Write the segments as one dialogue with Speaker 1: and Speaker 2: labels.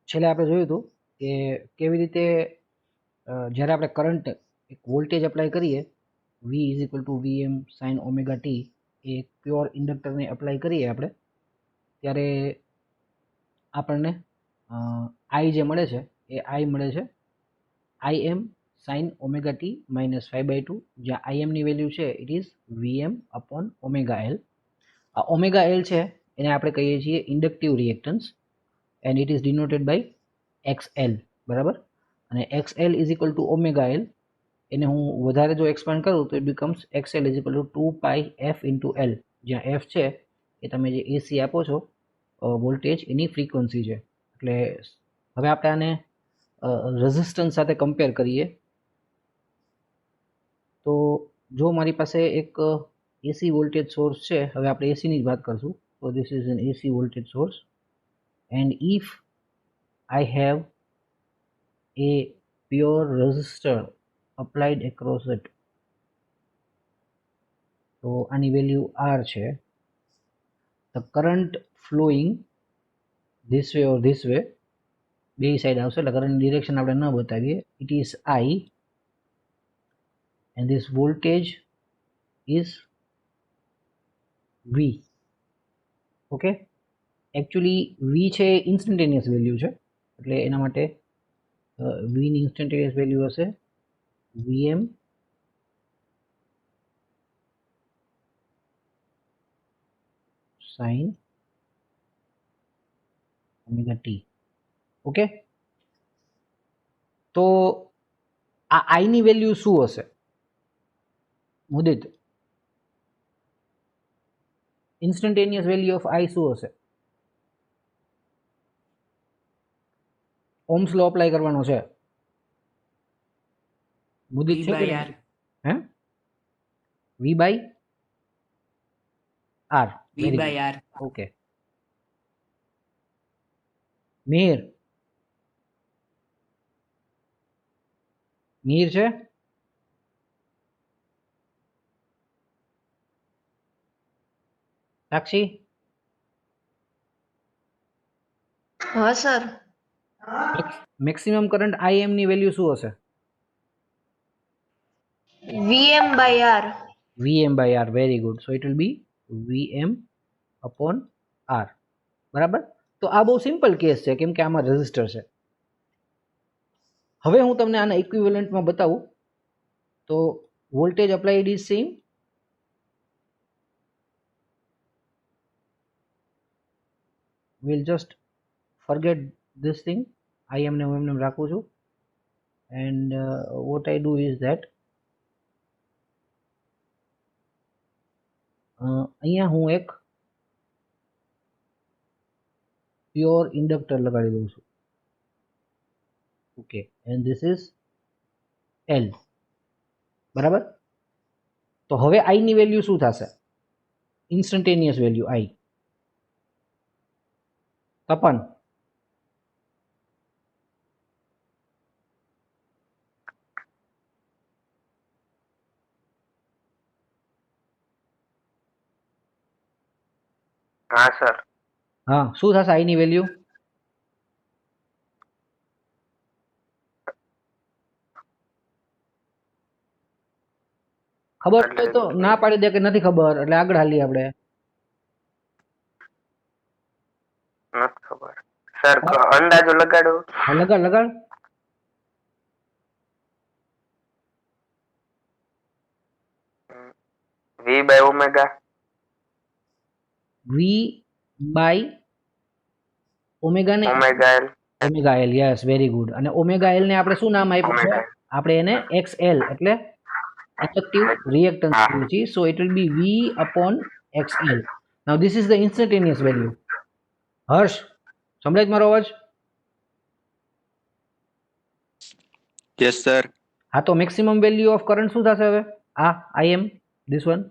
Speaker 1: છેલ્લે આપણે જોયું હતું કે કેવી રીતે જ્યારે આપણે કરંટ એક વોલ્ટેજ એપ્લાય કરીએ V is equal to VM sine omega t a pure ઇન્ડક્ટરને એપ્લાય કરીએ આપણે ત્યારે આપણને I જે મળે છે એ I મળે છે IM sine omega t minus 5/2, જ્યાં IM ની વેલ્યુ છે it is VM upon omega L. આ ઓમેગા એલ છે એને આપણે કહીએ છીએ inductive reactance and it is denoted by XL, બરાબર. અને XL is equal to omega L, એને હું વધારે જો એક્સપાન્ડ કરું તો it becomes XL is equal to 2 pi F into L, જ્યાં F છે એ તમે જે AC આપો છો વોલ્ટેજ એની ફ્રીક્વન્સી છે. એટલે હવે આપણે આને રેઝિસ્ટન્સ સાથે કમ્પેર કરીએ તો જો મારી પાસે એક AC વોલ્ટેજ સોર્સ છે, હવે આપણે AC ની જ વાત કરશું. તો this is an AC voltage source and if I have a pure resistor applied across it, તો આની વેલ્યુ R છે. the current flowing this way or this way, બે સાઈડ આવશે એટલે કરંટ ડિરેક્શન આપણે ન બતાવીએ, it is I and this voltage is V. Okay, actually V છે ઇન્સ્ટન્ટેનિયસ વેલ્યુ છે એટલે એના માટે V ની ઇન્સ્ટન્ટેનિયસ વેલ્યુ હશે VM sine omega T. Okay, તો આ I ની વેલ્યુ શું હશે Mudit? Instantaneous value of I શું હશે? ઓહ્મ્સ લો અપ્લાય કરવાનો છે મુદિત છે કે નહીં? હે V by R, very good. Okay, Mihir છે? સાક્ષી?
Speaker 2: હા સર.
Speaker 1: મેક્સિમમ કરંટ IM ની વેલ્યુ શું હશે?
Speaker 2: VM by R.
Speaker 1: VM by R, very good. So it will be VM upon R, બરાબર. તો આ બહુ સિમ્પલ કેસ છે કેમ કે આમાં રેઝિસ્ટર છે. હવે હું તમને આના ઇક્વિવેલન્ટમાં બતાવું તો voltage applied is same, we'll just forget this thing. I am ને રાખું છું and what I do is that અહીંયા હું એક પ્યોર ઇન્ડક્ટર લગાડી દઉં છું. Okay, and this is L, બરાબર. તો હવે I ની વેલ્યુ શું થશે? Instantaneous value I. તપન?
Speaker 3: હા સર.
Speaker 1: હા, શું થશે I ની વેલ્યુ? ખબર હોય તો ના પાડી દે કે નથી ખબર, એટલે આગળ હાલી આપણે.
Speaker 3: નથી ખબર સર, અંદાજો લગાડો.
Speaker 1: લગાડ.
Speaker 3: V by omega.
Speaker 1: V by omega ને omega L, yes, very good. અને ઓમેગા L ને આપણે શું નામ આપ્યું છે? આપણે એને XL એટલે ઇન્ડક્ટિવ રિએક્ટન્સ કહીએ છીએ. So it will be V upon XL. Now this is the instantaneous value. Harsh, સંભળાય મારો અવાજ?
Speaker 4: Yes sir.
Speaker 1: હા, તો મેક્સિમમ વેલ્યુ ઓફ કરંટ શું થશે હવે? આ IM, ધીસ વન.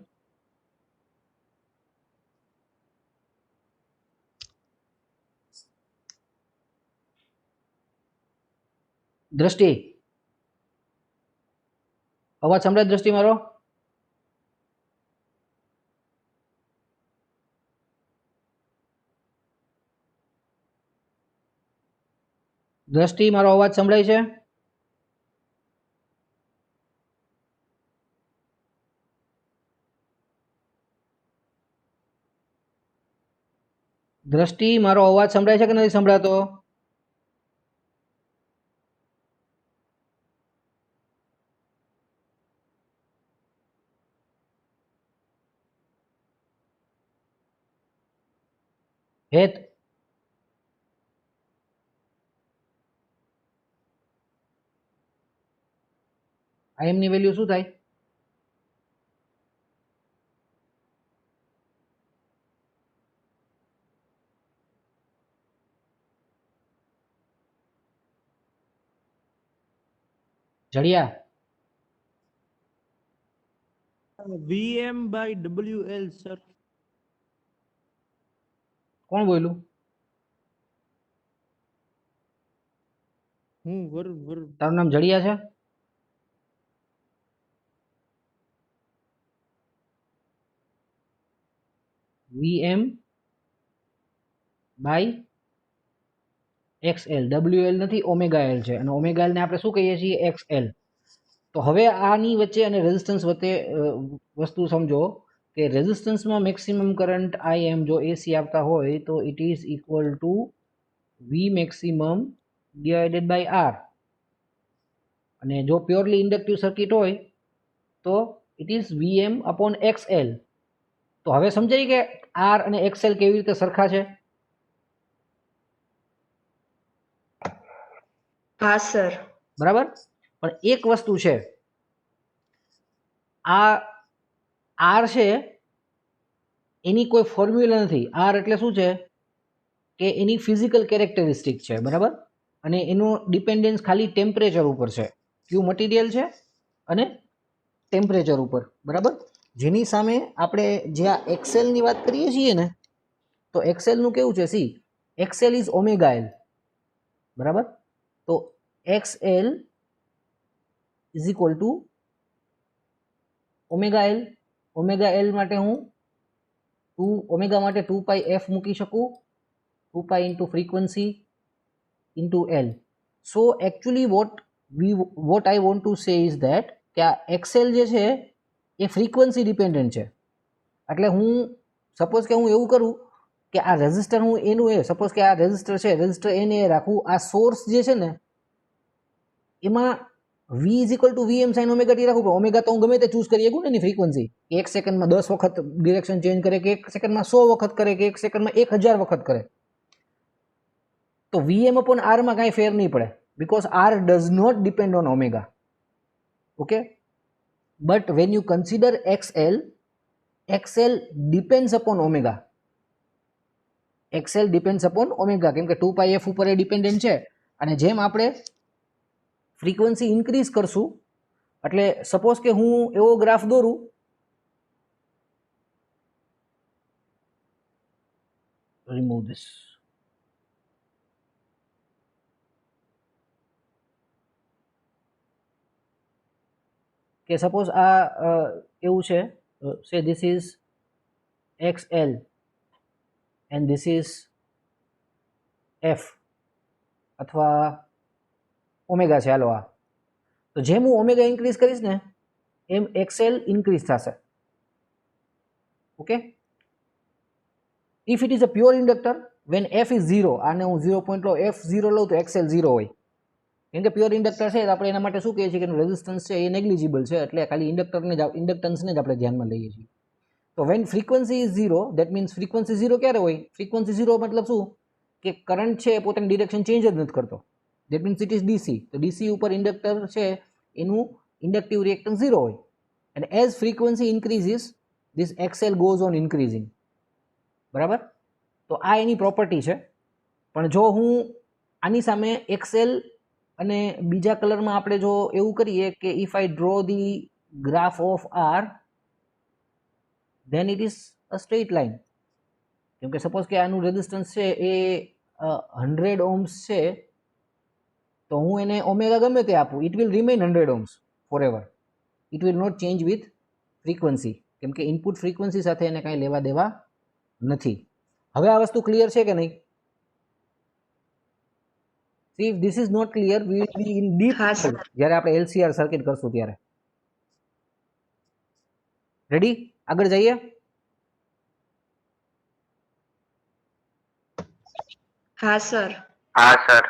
Speaker 1: દ્રષ્ટિ, અવાજ સંભળાય દ્રષ્ટિ મારો? દ્રષ્ટિ મારો અવાજ સંભળાય છે? દ્રષ્ટિ મારો અવાજ સંભળાય છે કે નથી સંભળાતો? હેત IM ની વેલ્યુ શું થાય? જડિયા
Speaker 5: VM by WL, sir.
Speaker 1: કોણ બોલ્યું?
Speaker 5: વરુણ.
Speaker 1: તારું નામ જડિયા છે? VM by XL. WL નથી, ઓમેગા L છે, અને ઓમેગા L ને આપણે શું કહીએ છીએ? XL. તો હવે આની વચ્ચે અને રેઝિસ્ટન્સ વચ્ચે વસ્તુ સમજો કે રેઝિસ્ટન્સમાં મેક્સિમમ કરંટ IM જો AC આપતા હોય તો it is equal to V maximum divided by R, અને જો પ્યોરલી ઇન્ડક્ટિવ સર્કિટ હોય તો it is VM upon XL. તો હવે સમજાય કે R અને XL કેવી રીતે સરખા છે?
Speaker 2: હા સર.
Speaker 1: બરાબર. પણ એક વસ્તુ છે, આ R છે એની કોઈ ફોર્મ્યુલા નથી. R એટલે શું છે કે એની ફિઝિકલ કેરેક્ટરિસ્ટિક છે, બરાબર, અને એનો ડિપેન્ડન્સ ખાલી ટેમ્પરેચર ઉપર છે. કયું મટીરિયલ છે અને ટેમ્પરેચર ઉપર, બરાબર. જેની સામે આપણે જે આ XL ની વાત કરીએ છીએ ને, તો XL નું કેવું છે? See, XL is omega L, બરાબર. તો XL is equal to omega L. Omega L માટે હું ઓમેગા માટે 2πf મૂકી શકું, 2π into frequency into L. So actually what I want to say is that કે આ XL જે છે એ ફ્રીક્વન્સી ડિપેન્ડન્ટ છે. એટલે હું સપોઝ કે હું એવું કરું કે આ રેઝિસ્ટર હું એનું સપોઝ કે આ રેઝિસ્ટર છે, રેઝિસ્ટર એને રાખું, આ સોર્સ જે છે ને એમાં V is equal to VM sine omega T રાખું. પણ ઓમેગા તો હું ગમે તે ચૂઝ કરી શકું ને એની ફ્રીક્વન્સી. એક સેકન્ડમાં 10 વખત ડિરેક્શન ચેન્જ કરે, કે એક સેકન્ડમાં 100 વખત કરે, કે એક સેકન્ડમાં 1000 વખત કરે. તો VM અપોન R માં કાંઈ ફેર નહીં પડે, because R does not depend on omega. Okay, but when you consider XL depends upon omega. XL depends upon omega, કેમ કે 2πf ઉપર એ ડિપેન્ડન્ટ છે. અને જેમ આપણે ફ્રીક્વન્સી ઇન્ક્રીઝ કરશું, એટલે સપોઝ કે હું એવો ગ્રાફ દોરું, રિમૂવ ધીસ, કે સપોઝ આ એવું છે, સે this is XL and this is F અથવા ઓમેગા છે, હાલો આ. તો જેમ હું ઓમેગા ઇન્ક્રીઝ કરીશ ને એમ XL ઇન્ક્રીઝ થશે. Okay, if it is a pure inductor when F is 0, આને હું 0 લઉં, F0 લઉં તો XL 0 હોય. કેમ કે પ્યોર ઇન્ડક્ટર છે તો આપણે એના માટે શું કહીએ છીએ કે રેઝિસ્ટન્સ છે એ નેગ્લિજિબલ છે, એટલે ખાલી ઇન્ડક્ટન્સને જ આપણે ધ્યાનમાં લઈએ છીએ. તો when frequency is 0, that means frequency 0 ક્યારે હોય? ફ્રીક્વન્સી 0 મતલબ શું કે કરંટ છે પોતાની ડિરેક્શન ચેન્જ જ નથી કરતો. That means it is DC. તો DC ઉપર ઇન્ડક્ટર છે એનું ઇન્ડક્ટિવ રિએક્ટન્સ 0 હોય. અને as frequency increases this XL goes on increasing, બરાબર. તો આ એની પ્રોપર્ટી છે. પણ જો હું આની સામે XL અને બીજા કલરમાં આપણે જો એવું કરીએ કે if I draw the graph of R, then it is a straight line. કેમ કે સપોઝ કે આનું રેઝિસ્ટન્સ છે એ 100 ohms છે, તો હું એને ઓમેગા ગમે તે આપું, it will remain 100 ohms forever. It will not change with frequency, કેમ કે ઇનપુટ ફ્રીક્વન્સી સાથે એને કાંઈ લેવા દેવા નથી. હવે આ વસ્તુ ક્લિયર છે કે નહીં? See if this is not clear we will be in deep
Speaker 2: હા સર
Speaker 1: જ્યારે આપણે LCR સર્કિટ કરશું ત્યારે. રેડી? આગળ જઈએ.
Speaker 2: હા સર
Speaker 3: હા sir.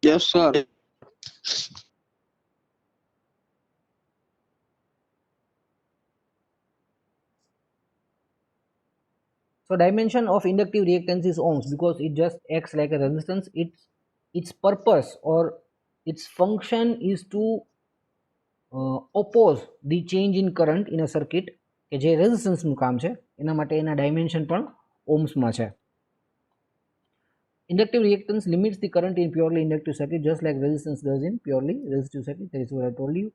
Speaker 4: Yes, sir.
Speaker 1: So dimension of inductive reactance is ohms because it just acts like a resistance. Its purpose or its function is to oppose the change in current in a circuit કે જે રેઝિસ્ટન્સનું કામ છે એના માટે એના dimension પણ ઓહ્મ્સમાં છે. Inductive reactance limits the current in purely inductive circuit just like resistance does in purely resistive circuit. That is what I told you,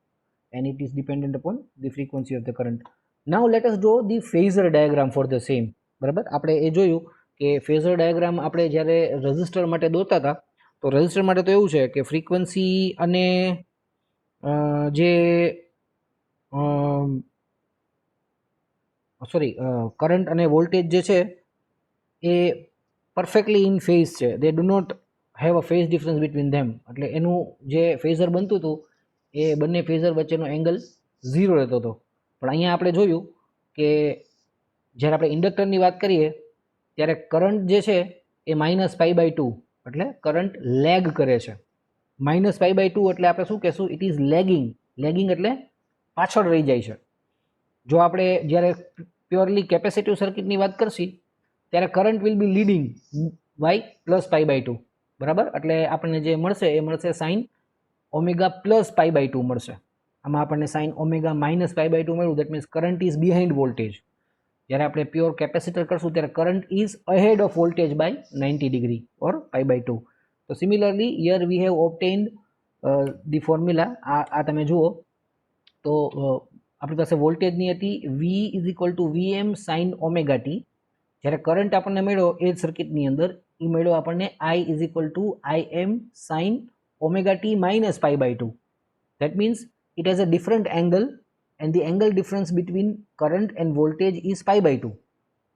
Speaker 1: and it is dependent upon the frequency of the current. Now let us draw the phasor diagram for the same. બરાબર, આપણે એ જોયું કે phasor diagram આપણે જ્યારે resistor માટે દોરતા હતા તો રેઝિસ્ટર માટે તો એવું છે કે ફ્રીક્વન્સી અને જે સોરી કરંટ અને વોલ્ટેજ જે છે એ પરફેક્ટલી ઇન ફેઝ છે. They do not have a phase difference between them. એટલે એનું જે ફેઝર બનતું હતું એ બંને ફેઝર વચ્ચેનો એંગલ 0 રહેતો હતો. પણ અહીંયા આપણે જોયું કે જ્યારે આપણે ઇન્ડક્ટરની વાત કરીએ ત્યારે કરંટ જે છે એ -π/2 એટલે કરંટ લેગ કરે છે. -π/2 એટલે આપણે શું કહેશું? It is lagging. લેગિંગ એટલે પાછળ રહી જાય છે. જો આપણે જ્યારે પ્યોરલી કેપેસિટિવ સર્કિટની વાત કરશી ત્યારે current will be leading by +π/2. બરાબર, એટલે આપણને જે મળશે એ મળશે sin ઓમેગા +π/2 મળશે. આમાં આપણને sin ઓમેગા -π/2 મળ્યું. That means current is behind voltage. જ્યારે આપણે પ્યોર કેપેસિટર કરશું ત્યારે current is ahead of voltage by 90 degree or π/2. તો similarly here we have obtained the formula. આ તમે જુઓ તો આપણી પાસે વોલ્ટેજની હતી V = Vm sin omega t. જ્યારે કરંટ આપણને મળ્યો એ જ સર્કિટની અંદર એ મળ્યો આપણને I = Im sin omega t minus π/2. That means it has a different angle and the angle difference between current and voltage is π/2.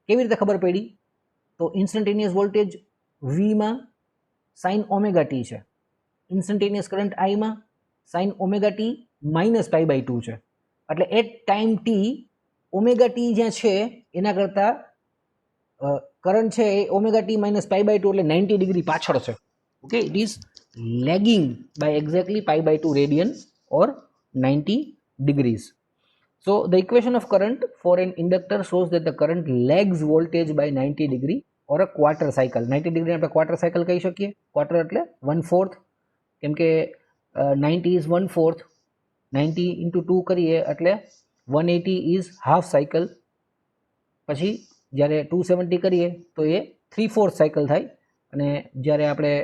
Speaker 1: કેવી રીતે ખબર પડી? તો ઇન્સ્ટન્ટેનિયસ વોલ્ટેજ V માં sin ઓમેગા t છે, ઇન્સ્ટન્ટેનિયસ કરંટ I માં sin omega t minus π/2 છે. એટલે at time t omega t જ્યાં છે એના કરતાં કરંટ છે એ ઓમેગા t minus π/2 એટલે 90 ડિગ્રી પાછળ છે. Okay, it is lagging by exactly π/2 radian or 90 degrees. So the equation of current for an inductor shows that the current lags voltage by 90 degree or a quarter cycle. 90 degree આપણે quarter cycle કહી શકીએ. quarter એટલે 1/4, કેમ કે 90 is 1/4. 90 into 2 કરીએ એટલે 180 is half cycle. પછી જ્યારે 270 કરીએ તો એ 3/4 cycle થાય, અને જ્યારે આપણે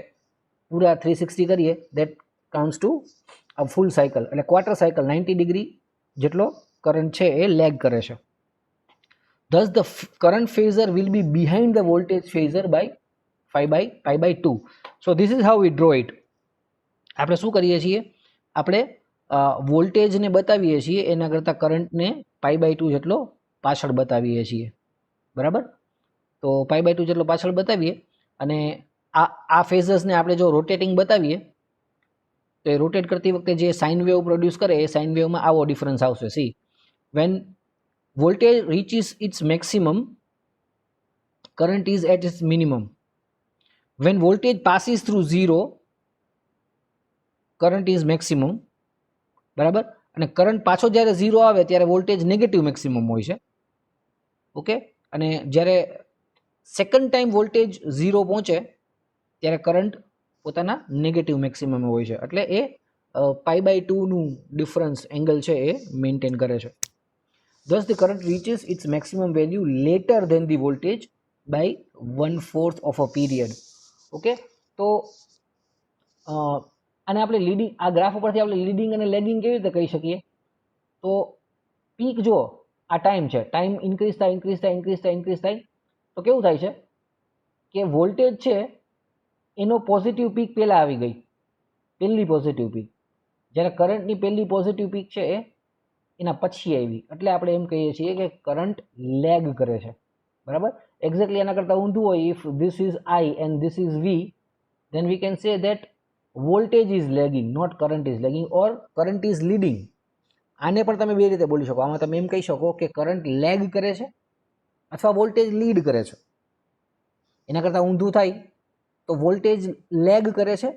Speaker 1: પૂરા 360 કરીએ that counts to a full cycle. એટલે quarter cycle 90 degree જેટલો કરંટ છે એ લેગ કરે છે. Thus the current phasor will be behind the voltage phasor by π/2. So this is how we draw it. આપણે શું કરીએ છીએ? આપણે વોલ્ટેજને બતાવીએ છીએ એના કરતાં કરંટને π/2 જેટલો પાછળ બતાવીએ છીએ. બરાબર, તો π/2 જેટલો પાછળ બતાવીએ અને આ ફેઝર્સને આપણે જો રોટેટિંગ બતાવીએ તો એ રોટેટ કરતી વખતે જે સાઇન વેવ પ્રોડ્યુસ કરે એ સાઇન વેવમાં આવો ડિફરન્સ આવશે. C, when voltage reaches its maximum, current is at its minimum. When voltage passes through 0, current is maximum. બરાબર, અને કરંટ પાછો જ્યારે 0 આવે ત્યારે વોલ્ટેજ નેગેટિવ મેક્સિમમ હોય છે. ઓકે, અને જ્યારે સેકન્ડ ટાઈમ વોલ્ટેજ 0 પહોંચે ત્યારે કરંટ પોતાના નેગેટિવ મેક્સિમમ હોય છે. એટલે એ π/2 નું ડિફરન્સ એંગલ છે એ મેન્ટેન કરે છે. Thus the current reaches its maximum value later than the voltage by 1/4 of a period. Okay, તો આને આપણે લીડિંગ, આ ગ્રાફ ઉપરથી આપણે લીડિંગ અને લેગિંગ કેવી રીતે કહી શકીએ? તો પીક જો આ ટાઈમ છે, ટાઈમ ઇન્ક્રીઝ થાય તો કેવું થાય છે કે વોલ્ટેજ છે એનો પોઝિટિવ પીક પહેલાં આવી ગઈ, પહેલી પોઝિટિવ પીક. જ્યારે કરંટની પહેલી પોઝિટિવ પીક છે એ એના પછી આવી, એટલે આપણે એમ કહીએ છીએ કે કરંટ લેગ કરે છે. બરાબર, એક્ઝેક્ટલી એના કરતાં ઊંધું હોય, if this is I and this is V, then we can say that voltage is lagging, not current is lagging, or current is leading. આને પણ તમે બે રીતે બોલી શકો. આમાં તમે એમ કહી શકો કે કરંટ લેગ કરે છે અથવા વોલ્ટેજ લીડ કરે છે. એના કરતાં ઊંધું થાય તો વોલ્ટેજ લેગ કરે છે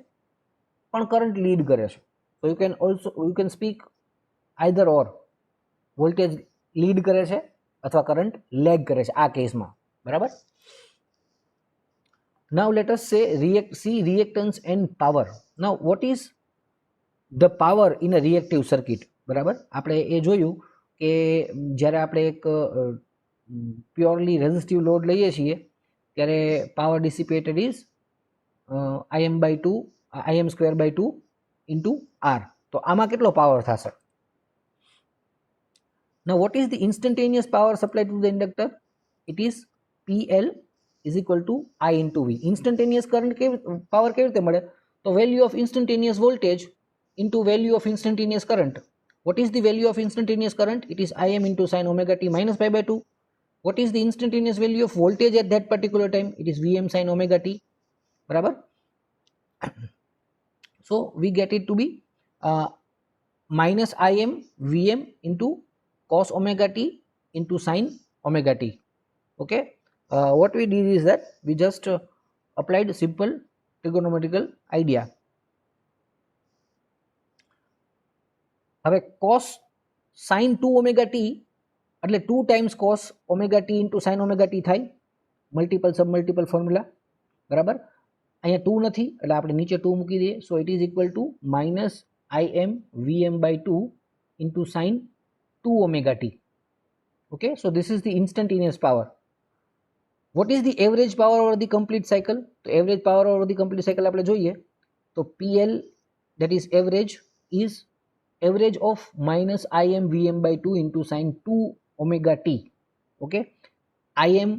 Speaker 1: પણ કરંટ લીડ કરે છે. So you can speak either or. Voltage lead કરે છે અથવા કરંટ લેગ કરે છે આ કેસમાં, બરાબર. Now let us say see reactance and power. Now what is the power in a reactive circuit? બરાબર, આપણે એ જોયું કે જ્યારે આપણે એક પ્યોરલી રેઝિસ્ટિવ લોડ લઈએ છીએ ત્યારે power dissipated is Im square by 2 into R. તો આમાં કેટલો પાવર થશે? Now what is the instantaneous power supplied to the inductor? It is PL is equal to I into V. Instantaneous current power કેવી રીતે મળે? તો value of instantaneous voltage into value of instantaneous current. What is the value of instantaneous current? It is Im into sin omega t minus pi by 2. What is the instantaneous value of voltage at that particular time? It is Vm sin omega t. બરાબર. So we get it to be minus Im Vm into cos omega t into sin omega t. Okay. What we did is that we just applied simple trigonometrical idea. હવે cos sin 2 omega t એટલે 2 times cos omega t into sin omega t થાય, multiple સબ multiple formula, બરાબર. અહીંયા 2 નથી એટલે આપણે નીચે 2 મૂકી દઈએ. So it is equal two minus Im Vm by 2 into sin 2 omega t. Okay, so this is the instantaneous power. What is the average power over the complete cycle? તો average power over the complete cycle આપણે જોઈએ તો PL that is average of minus Im Vm by 2 into sin 2 omega t. Okay, Im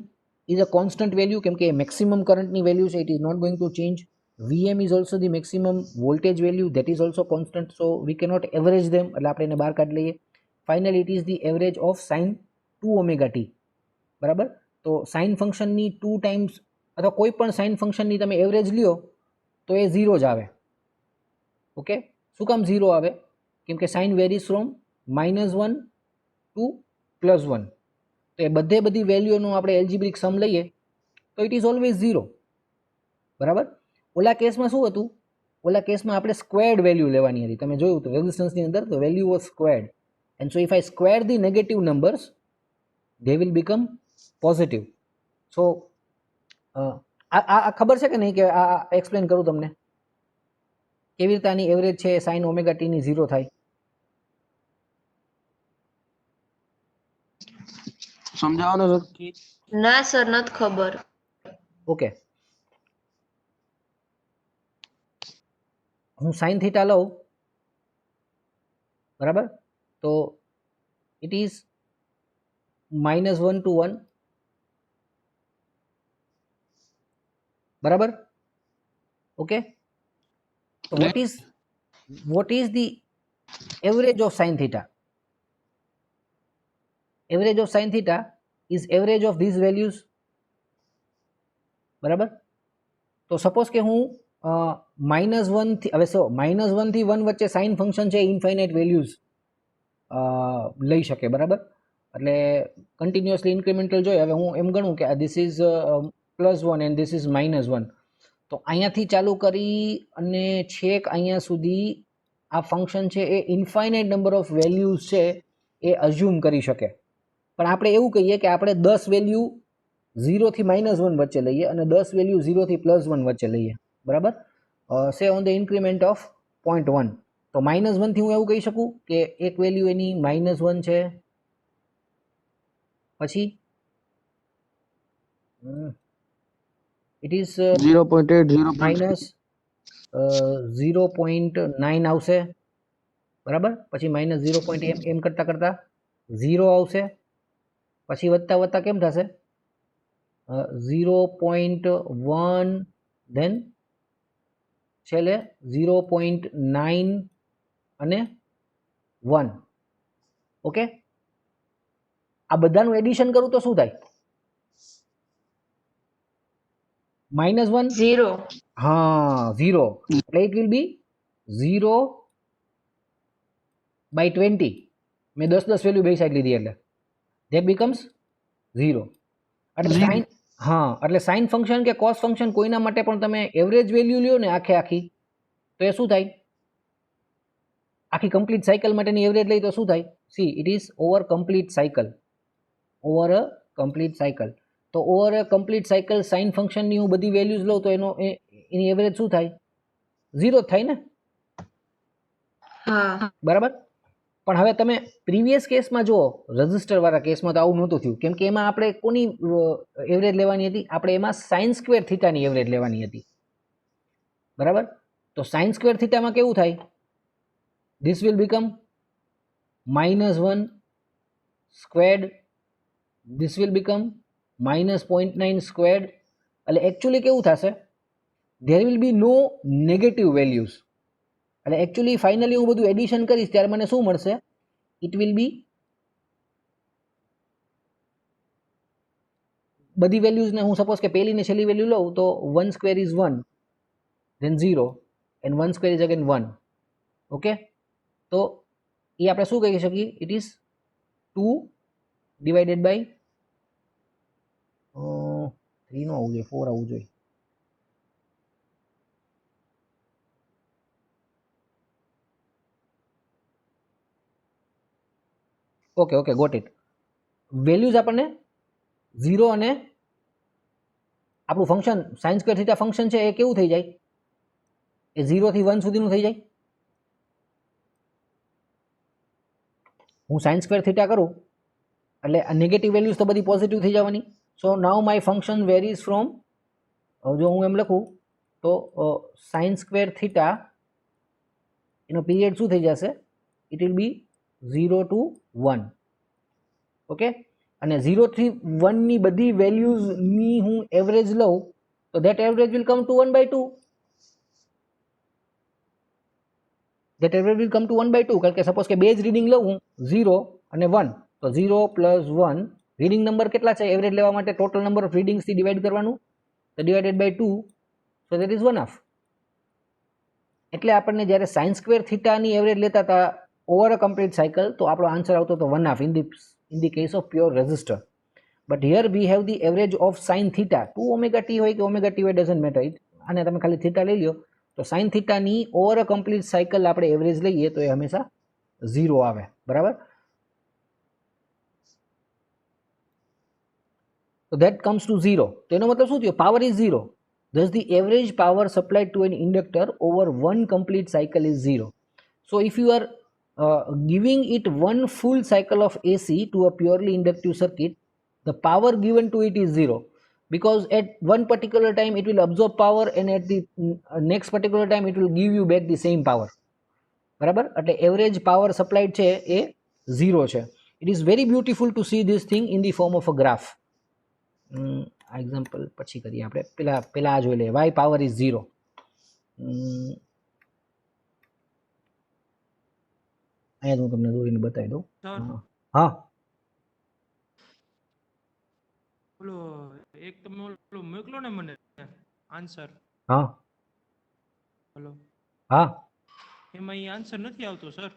Speaker 1: is a constant value કેમ કે maximum current ની value છે, it is not going to change. Vm is also the maximum voltage value, that is also constant, so we cannot average them એટલે આપણે એને બહાર કાઢી લઈએ. Finally it is the average of sin 2 omega t. બરાબર. તો sign ફંક્શનની 2 times અથવા કોઈ પણ સાઇન ફંક્શનની તમે એવરેજ લ્યો તો એ 0 જ આવે. ઓકે, શું કામ 0 આવે? કેમ કે સાઇન વેરીઝ ફ્રોમ -1 ટુ +1. તો એ બધી વેલ્યુનો આપણે એલ્જિબ્રિક સમ લઈએ તો ઇટ ઇઝ ઓલવેઝ 0. બરાબર. ઓલા કેસમાં શું હતું? ઓલા કેસમાં આપણે સ્ક્વેર્ડ વેલ્યુ લેવાની હતી. તમે જોયું તો રેઝિસ્ટન્સની અંદર તો value was squared, and so if i square the negative numbers they will become positive. So આ ખબર છે કે નહીં કે આ એક્સપ્લેન કરું તમને કેવી રીતે આની એવરેજ છે સાઇન ઓમેગા ટી ની 0 થાય?
Speaker 5: સમજાવવાનો સર.
Speaker 2: ના સર, નથી ખબર.
Speaker 1: ઓકે, હું સાઇન થીટા લઉં, બરાબર. તો ઇટ ઇઝ -1 to 1, બરાબર. Okay, so what is the average of sin theta? Average of sin theta is average of these values, બરાબર. તો સપોઝ કે હું -1 થી હવે -1 થી 1 વચ્ચે સાઇન ફંક્શન છે ઇન્ફાઇનાઇટ વેલ્યુઝ લઈ શકે, બરાબર. એટલે કન્ટિન્યુઅસલી ઇન્ક્રીમેન્ટલ જોઈએ. હવે હું એમ ગણું કે this is +1 and this is -1, તો અહીંયાથી ચાલુ કરી અને છેક અહીંયા સુધી આ ફંક્શન છે એ ઇન્ફાઇનાઇટ નંબર ઓફ વેલ્યુઝ છે એ અઝ્યુમ કરી શકે. પણ આપણે એવું કહીએ કે આપણે 10 વેલ્યુ 0 થી -1 વચ્ચે લઈએ અને 10 વેલ્યુ 0 થી +1 વચ્ચે લઈએ, બરાબર. સે ઓન ધ ઇન્ક્રીમેન્ટ ઓફ 0.1. તો -1 થી હું એવું કહી શકું કે એક વેલ્યુ એની -1 છે, પછી ઇટ ઇઝ
Speaker 5: 0.8
Speaker 1: -0.9 આવશે, બરાબર. પછી -0. એમ કરતાં 0 આવશે, પછી વધતા કેમ થશે 0.1, ધેન છેલ્લે 0.9 અને 1. ઓકે, આ બધાનું એડિશન કરું તો શું થાય? -1
Speaker 2: 0
Speaker 1: હા 0 એટલે ઇટ વિલ બી 0 બાય 20. મેં 10 વેલ્યુ બે સાઈડ લીધી એટલે ધેટ બીકમ્સ 0. એટલે
Speaker 5: Zero.
Speaker 1: સાઇન, હા એટલે સાઇન ફંક્શન કે કોસ ફંક્શન કોઈના માટે પણ તમે એવરેજ વેલ્યુ લ્યો ને આખી તો એ શું થાય? આખી કમ્પ્લીટ સાયકલ માટેની એવરેજ લઈ તો શું થાય? See it is over complete cycle, over a complete cycle. તો over a complete cycle sine ફંક્શનની હું બધી વેલ્યુઝ લઉં તો એની એવરેજ શું થાય? 0 જ થાય ને,
Speaker 2: હા.
Speaker 1: બરાબર. પણ હવે તમે પ્રીવિયસ કેસમાં જુઓ, રજિસ્ટર વાળા કેસમાં તો આવું નહોતું થયું, કેમ કે એમાં આપણે કોની એવરેજ લેવાની હતી? આપણે એમાં સાઇન સ્ક્વેર થીટાની એવરેજ લેવાની હતી, બરાબર. તો સાઇન સ્ક્વેર થીટામાં કેવું થાય? This will become -1 squared, this will become -0.9 squared. એટલે એકચ્યુઅલી કેવું થશે? There will be no negative values. એટલે એકચ્યુઅલી ફાઇનલી હું બધું એડિશન કરીશ ત્યારે મને શું મળશે? ઇટ વિલ બી બધી વેલ્યુઝને હું સપોઝ કે પહેલી ને છેલ્લી વેલ્યુ લઉં તો 1 square is 1, then 0 and 1 square is again 1. Okay, તો એ આપણે શું કહી શકીએ? ઇટ ઇઝ 2 ડિવાઇડેડ બાય 3 નો આવવું જોઈએ, 4 આવવું જોઈએ. Okay okay, got it. Values આપણને 0 અને આપણું function sine square theta function છે એ કેવું થઈ જાય? એ 0 થી 1 સુધીનું થઈ જાય. હું સાઇન સ્ક્વેર થીટા કરું એટલે આ નેગેટિવ વેલ્યુઝ તો બધી પોઝિટિવ થઈ જવાની. સો નાઉ માય ફંક્શન વેરીઝ ફ્રોમ, જો હું એમ લખું તો સાઇન સ્ક્વેર થીટા એનો પીરિયડ શું થઈ જશે? It will B 0 to 1. Okay, અને 0 થી 1 ની બધી વેલ્યુઝની હું એવરેજ લઉં તો that average will come to 1/2. That average will come to 1/2, કારણ કે સપોઝ કે બે જ રીડિંગ લઉં હું 0 અને 1, તો 0 + 1 રીડિંગ નંબર કેટલા છે એવરેજ લેવા માટે? ટોટલ નંબર ઓફ રીડિંગ્સથી ડિવાઈડ કરવાનું, તો divided by 2, so that is 1/2. એટલે આપણને જ્યારે સાઇન સ્ક્વેર થીટાની એવરેજ લેતા હતા ઓવર અ કમ્પ્લીટ સાયકલ તો આપણો આન્સર આવતો હતો 1/2 in the case of pure resistor. But here we have the average of sin theta. 2 omega t હોય કે omega t હોય, doesn't matter. આને તમે ખાલી થીટા લઈ લ્યો તો સાઇન થીટાની ઓવર અ કમ્પ્લીટ સાયકલ આપણે એવરેજ લઈએ તો એ હંમેશા 0 આવે, બરાબર. So that comes to 0. તો એનો મતલબ શું થયો? Power is 0. Thus the average power supplied to an inductor over one complete cycle is 0. So if you are giving it one full cycle of AC to a purely inductive circuit, the power given to it is 0, because at one particular time it will absorb power and at the next particular time it will give you back the same power, બરાબર. એટલે average power સપ્લાઈડ છે એ 0 છે. It is very beautiful to see this thing in the form of a graph. આ example પછી કરીએ આપણે, પેલા આ જોઈ લઈએ. Y power is 0. અહીંયા હું તમને દોરીને બતાવી દઉં. હા,
Speaker 6: ઓલો એક તમે ઓલો મોકલો ને મને આન્સર.
Speaker 1: હા,
Speaker 6: હલો,
Speaker 1: હા.
Speaker 6: એમાં એ આન્સર નથી આવતો સર.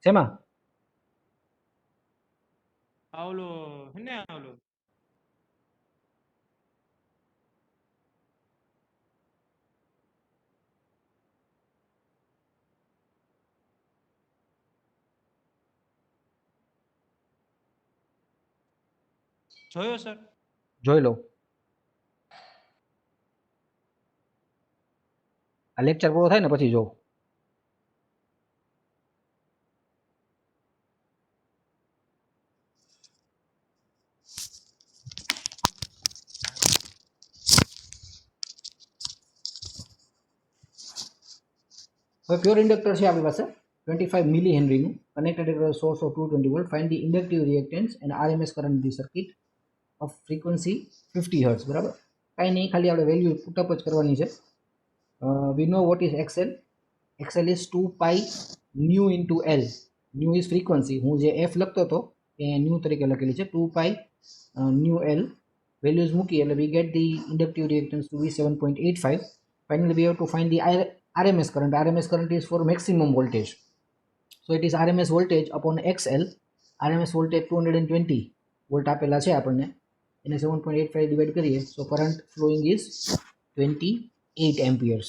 Speaker 1: શેમાં?
Speaker 6: આ ઓલો હે ને ઓલો જોયો સર?
Speaker 1: જોઈ લો. આ લેક્ચર પૂરો થાય ને પછી જોઉં. હવે પ્યોર ઇન્ડક્ટર છે આપણી પાસે 25 મિલી હેનરીનું, connected across source of 220 volt. Find the inductive reactance and RMS current the circuit of frequency 50 hertz, બરાબર. કાંઈ નહીં, ખાલી આપણે વેલ્યુ પુટઅપ જ કરવાની છે. We know what is XL. XL is 2 pi nu into L. Nu is frequency, હું જે એફ લખતો હતો એ ન્યુ તરીકે લખેલી છે. 2 પાઈ ન્યુ એલ વેલ્યુઝ મૂકી એટલે we get the inductive reactance to be 7.85. finally we have to find the RMS current. RMS current is for maximum voltage. So it is RMS voltage upon XL. RMS voltage 220 volt આપેલા છે આપણને, એને 7.85 divide કરીએ, so current flowing is 28 amperes.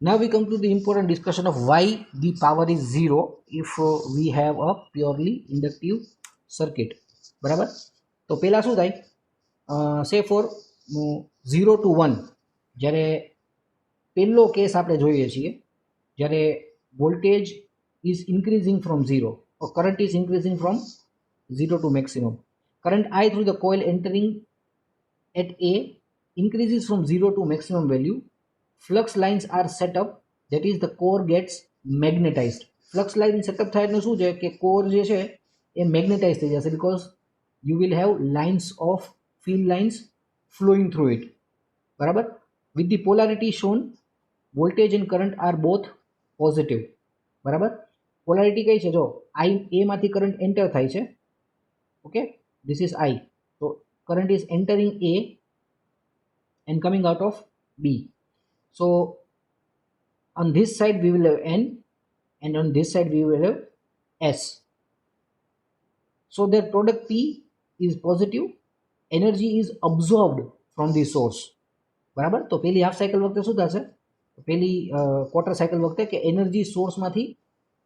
Speaker 1: Now we come to the important discussion of why the power is zero if we have a purely inductive circuit. બરાબર, તો પહેલા શું થાય, say for 0 to 1, જ્યારે પહેલો કેસ આપણે જોઈએ છીએ, જ્યારે voltage is increasing from 0 or current is increasing from 0 to maximum. Current I through the coil entering at A increases from 0 to maximum value. Flux lines are set up, that is the core gets magnetized. Flux line setup થાય એટલે શું છે કે core જે છે એ magnetise થઈ જશે, because you will have lines of field lines flowing through it. બરાબર, with the polarity shown, voltage and current are both positive. બરાબર, પોલારિટી કઈ છે, જો I A માંથી કરંટ એન્ટર થાય છે, okay, this is I, so current is entering A and coming out of B. So on this side we will have N and on this side we will have S. So their product P is positive, energy is absorbed from the source. બરાબર, તો પહેલી half cycle વખતે શું થશે, પહેલી quarter cycle વખતે કે energy સોર્સમાંથી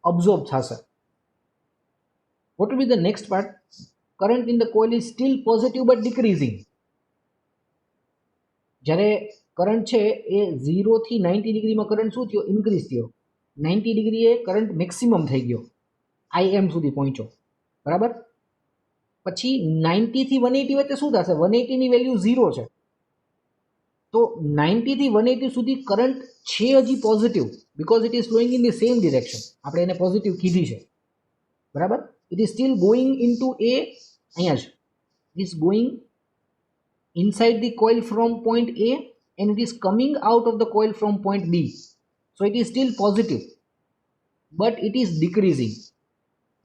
Speaker 1: અબ્ઝોર્બ થશે. What will be the next part? Current in the coil is still positive but decreasing. જ્યારે કરંટ છે એ 0 થી 90 ડિગ્રીમાં કરંટ શું થયો, ઇન્ક્રીઝ થયો. 90 ડિગ્રીએ કરંટ મેક્સિમમ થઈ ગયો, IM સુધી પહોંચ્યો. બરાબર, પછી 90 થી 180 વચ્ચે શું થશે, 180 ની વેલ્યુ 0 છે, તો 90 થી 180 સુધી કરંટ છે હજી positive, because it is flowing in the same direction, આપણે એને પોઝિટિવ કીધી છે. બરાબર, it is still going in to A, અહીંયા જ it is going inside the coil from point A and it is coming out of the coil from point B. So it is still positive but it is decreasing.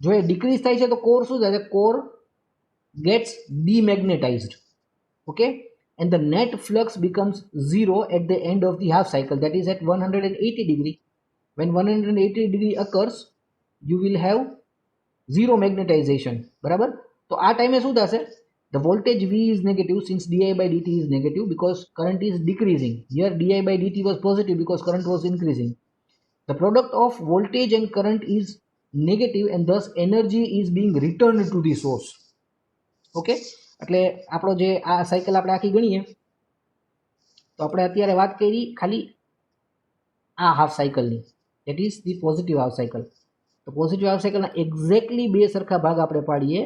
Speaker 1: જો એ decrease થાય છે તો core શું થાય, core gets demagnetized, okay, and the net flux becomes zero at the end of the half cycle, that is at 180 degree. When 180 degree occurs you will have zero magnetization. બરાબર, તો આ ટાઈમે શું થશે, the voltage V is negative since di by dt is negative because current is decreasing. Here di by dt was positive because current was increasing. The product of voltage and current is negative and thus energy is being returned to the source. Okay, એટલે આપણો જે આ cycle આપણે આખી ગણીએ તો આપણે અત્યારે વાત કરી ખાલી આ હાફ સાયકલની, that is the positive half cycle. તો પોઝિટિવ હાફ સાયકલના એક્ઝેક્ટલી બે સરખા ભાગ આપણે પાડીએ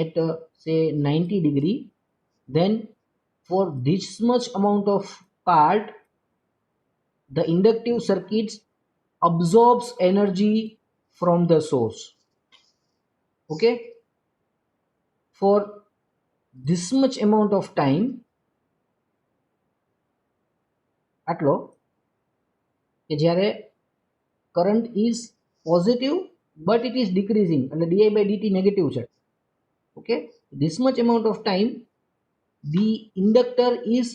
Speaker 1: at say 90 degree, then for this much amount of part the inductive circuits absorbs energy from the source. Okay, for this much amount of time આટલો કે જ્યારે current is positive but it is decreasing એટલે di by dt negative છે. Okay, this much amount of time the inductor is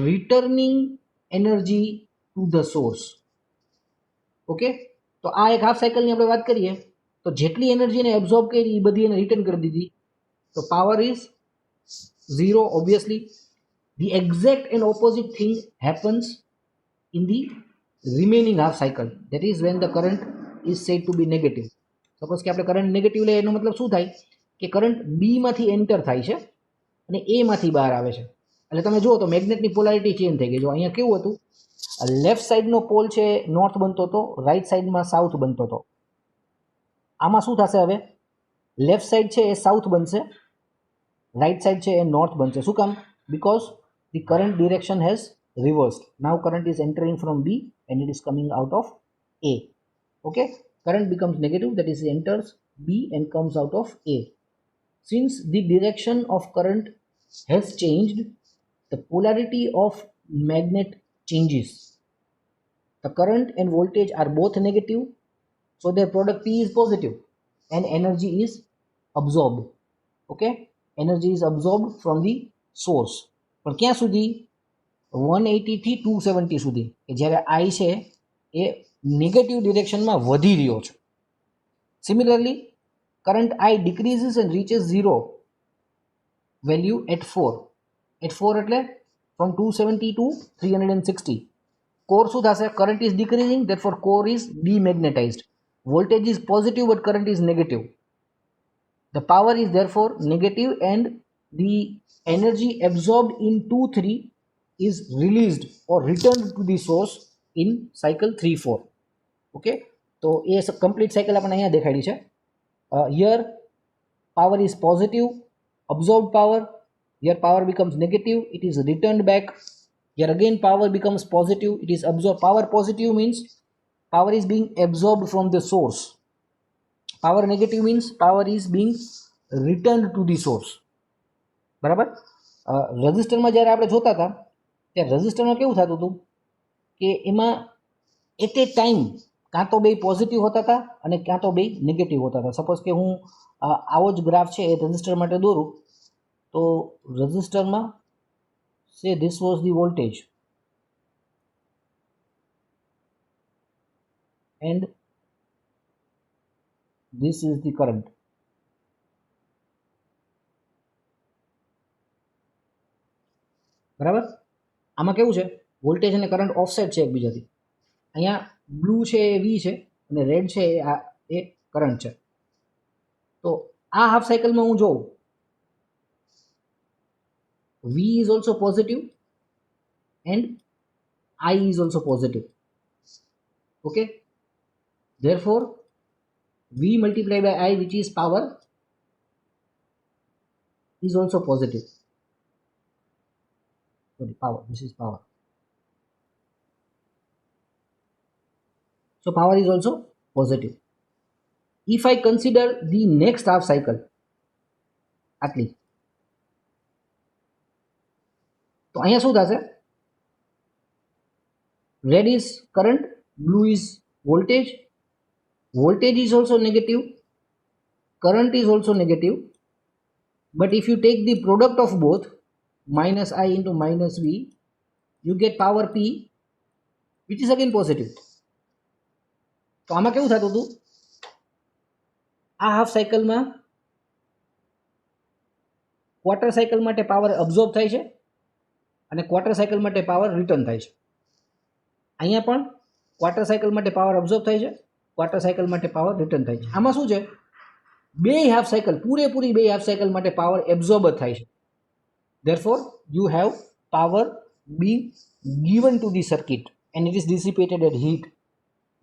Speaker 1: returning energy to the source. Okay, તો આ એક half સાયકલની આપણે વાત કરીએ તો જેટલી એનર્જી એને એબ્ઝોર્બ કરી એ બધી એને રિટર્ન કરી દીધી, તો power is zero. Obviously the exact and opposite thing happens in the remaining half cycle, that is when the current is said to be negative. Suppose કે આપણે કરંટ નેગેટિવ લઈએ એનો મતલબ શું થાય કે કરંટ બી માંથી એન્ટર થાય છે અને એ માંથી બહાર આવે છે. એટલે તમે જુઓ તો મેગ્નેટની પોલારિટી ચેન્જ થઈ ગઈ. જો અહીંયા કેવું હતું, લેફ્ટ સાઈડનો પોલ છે નોર્થ બનતો હતો, રાઈટ સાઈડમાં સાઉથ બનતો હતો. આમાં શું થશે, હવે લેફ્ટ સાઈડ છે એ સાઉથ બનશે, રાઈટ સાઈડ છે એ નોર્થ બનશે. શું કામ, because the current direction has reversed. Now current is entering from B and it is coming out of A. Okay, current becomes negative, that is enters B and comes out of A. Since the direction of current has changed, the polarity of magnet changes. The current and voltage are both negative, so their product P is positive and energy is absorbed. Okay, energy is absorbed from the source. પણ ક્યાં સુધી, 180 થી 270 સુધી કે જ્યારે આઈ છે એ negative ડિરેક્શનમાં વધી રહ્યો છે. Similarly current I decreases and reaches 0 value at 4 એટલે ફ્રોમ 270 ટુ 360. કોર શું થશે? Current is decreasing, therefore core is demagnetized. Voltage is positive but current is negative. The power is therefore negative and the energy absorbed in 2-3 is released or returned to the source in cycle 3-4. Okay, so a complete cycle આપણે અહીંયા દેખાડી છે. Here power is positive, absorbed power. Here power becomes negative, it is returned back. Here again power becomes positive, it is absorbed. Power positive means power is being absorbed from the source. Power negative means power is being returned to the source. બરાબર. રજિસ્ટરમાં જ્યારે આપણે જોતા હતા ત્યારે રજિસ્ટરમાં કેવું થતું હતું કે એમાં એટ એ ટાઈમ કાં તો બે પોઝિટિવ હોતા હતા અને કાં તો બે નેગેટિવ હોતા હતા. સપોઝ કે હું આવો જ ગ્રાફ છે એ રજિસ્ટર માટે દોરું તો રજિસ્ટરમાં સે this was the voltage and this is the current. બરાબર. આમાં કેવું છે? વોલ્ટેજ અને કરંટ ઓફસેટ છે એકબીજાથી. અહીંયા બ્લુ છે એ વી છે અને રેડ છે એ કરંટ છે. તો આ હાફ સાયકલમાં હું જોઉં V is also positive and I is also positive. Okay, therefore V multiplied by I, which is power, is also positive. Sorry, power. This is power. So power is also positive. If I consider the next half cycle, at least, તો અહીંયા શું થશે? Red is current, blue is voltage. Voltage is also negative, current is also negative, but if you take the product of both, minus I into minus V, you get power P, which is again positive. તો આમાં કેવું થતું હતું? આ half સાયકલમાં quarter cycle માટે power absorb થાય છે અને ક્વાર્ટર સાયકલ માટે પાવર રિટર્ન થાય છે. અહીંયા પણ ક્વાર્ટર સાયકલ માટે પાવર અબ્ઝોર્બ થાય છે, ક્વાર્ટર સાયકલ માટે પાવર રિટર્ન થાય છે. આમાં શું છે? બે હાફ સાયકલ પૂરેપૂરી બે હાફ સાયકલ માટે પાવર એબ્ઝોર્બ થાય છે. Therefore you have power be given to the circuit and it is dissipated at heat.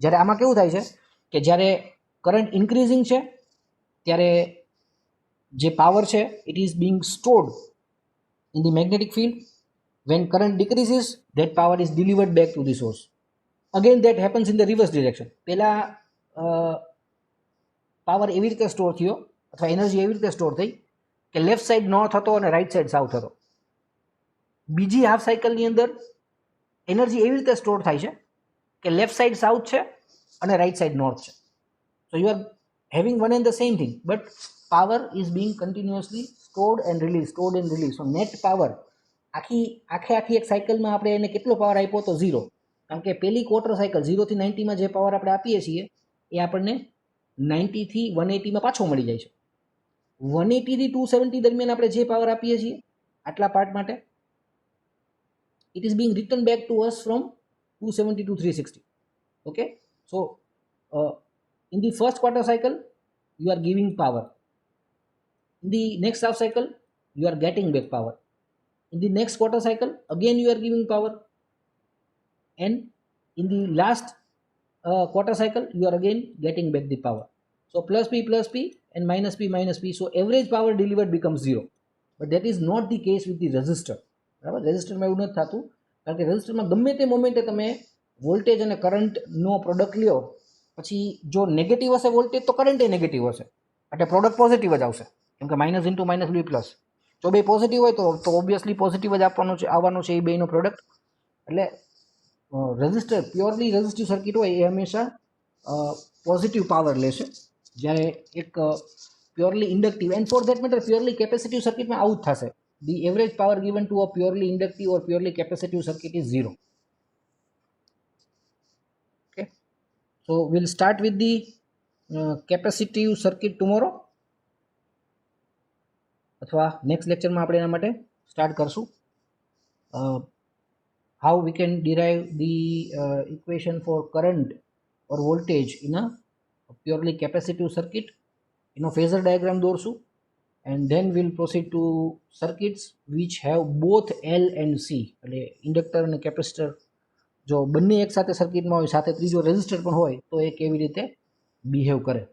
Speaker 1: જ્યારે આમાં કેવું થાય છે કે જ્યારે કરંટ ઇન્ક્રીઝિંગ છે ત્યારે જે પાવર છે it is being stored in the magnetic field. When current decreases that power is delivered back to the source. Again that happens in the reverse direction. પહેલાં પાવર એવી રીતે સ્ટોર થયો અથવા energy એવી રીતે સ્ટોર થઈ કે લેફ્ટ સાઈડ નોર્થ હતો અને રાઈટ સાઈડ સાઉથ હતો. બીજી હાફ સાયકલની અંદર એનર્જી એવી રીતે સ્ટોર થાય છે કે લેફ્ટ સાઈડ સાઉથ છે અને રાઈટ સાઈડ નોર્થ છે. So you are having one and the same thing but power is being continuously stored and release, stored and release. So net power આખી એક સાયકલમાં આપણે એને કેટલો પાવર આપ્યો તો 0. કારણ કે પહેલી ક્વાર્ટર સાયકલ 0 થી 90માં જે પાવર આપણે આપીએ છીએ એ આપણને 90 થી 180માં પાછો મળી જાય છે. 180 થી 270 દરમિયાન આપણે જે પાવર આપીએ છીએ આટલા પાર્ટ માટે it is being returned back to us from 270 to 360. Okay, so in the first quarter cycle you are giving power, in the next half cycle you are getting back power, in the next quarter cycle again you are giving power, and in the last quarter cycle you are again getting back the power. So plus P and minus P, so average power delivered becomes 0. But that is not the case with the resistor. બરાબર, રેઝિસ્ટરમાં એવું નથી થતું કારણ કે રેઝિસ્ટરમાં ગમે તે મોમેન્ટે તમે વોલ્ટેજ અને કરંટનો પ્રોડક્ટ લ્યો પછી જો નેગેટિવ હશે વોલ્ટેજ તો કરંટ એ નેગેટિવ હશે એટલે પ્રોડક્ટ પોઝિટિવ જ આવશે કેમ કે માઇનસ ઇન્ટુ માઇનસ બી પ્લસ. જો બે પોઝિટિવ હોય તો ઓબ્વિયસલી પોઝિટિવ જ આવવાનું છે એ બેનો પ્રોડક્ટ. એટલે રેઝિસ્ટર પ્યોરલી રેઝિસ્ટિવ સર્કિટ હોય એ હંમેશા પોઝિટિવ પાવર લેશે, જ્યારે એક purely inductive and for that matter purely capacitive સર્કિટમાં આવું જ થશે. the average power given to a purely inductive or purely capacitive circuit is 0. Okay, so we'll start with the capacitive circuit tomorrow, અથવા next lecture માં આપણે એના માટે start કરશું. How we can derive the equation for current or voltage in a purely capacitive circuit. એનો phasor diagram દોરશું, and then we'll proceed to circuits which have both L and C, એટલે inductor અને capacitor જો બંને એક સાથે સર્કિટમાં હોય સાથે ત્રીજો રેઝિસ્ટર પણ હોય તો એ કેવી રીતે બિહેવ કરે.